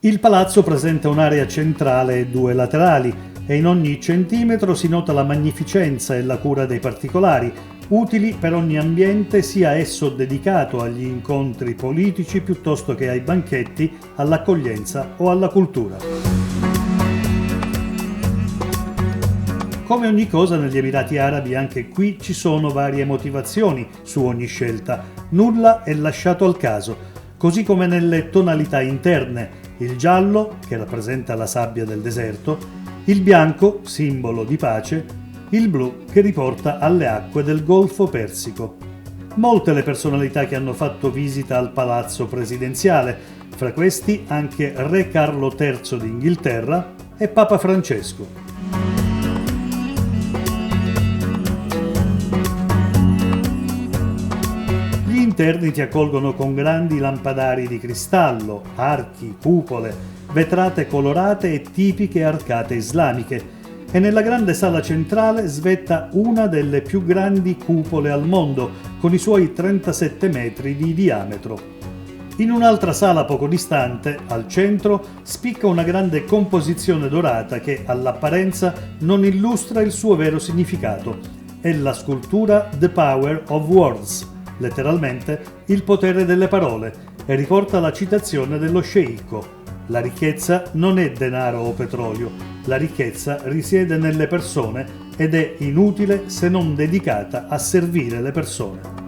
Il palazzo presenta un'area centrale e due laterali e in ogni centimetro si nota la magnificenza e la cura dei particolari, utili per ogni ambiente, sia esso dedicato agli incontri politici piuttosto che ai banchetti, all'accoglienza o alla cultura. Come ogni cosa negli Emirati Arabi, anche qui ci sono varie motivazioni su ogni scelta, nulla è lasciato al caso, così come nelle tonalità interne, il giallo, che rappresenta la sabbia del deserto, il bianco, simbolo di pace, il blu, che riporta alle acque del Golfo Persico. Molte le personalità che hanno fatto visita al palazzo presidenziale, fra questi anche Re Carlo III d'Inghilterra e Papa Francesco. Gli interni ti accolgono con grandi lampadari di cristallo, archi, cupole, vetrate colorate e tipiche arcate islamiche, e nella grande sala centrale svetta una delle più grandi cupole al mondo, con i suoi 37 metri di diametro. In un'altra sala poco distante, al centro, spicca una grande composizione dorata che, all'apparenza, non illustra il suo vero significato. È la scultura The Power of Words, letteralmente il potere delle parole, e riporta la citazione dello sceicco: la ricchezza non è denaro o petrolio, la ricchezza risiede nelle persone ed è inutile se non dedicata a servire le persone.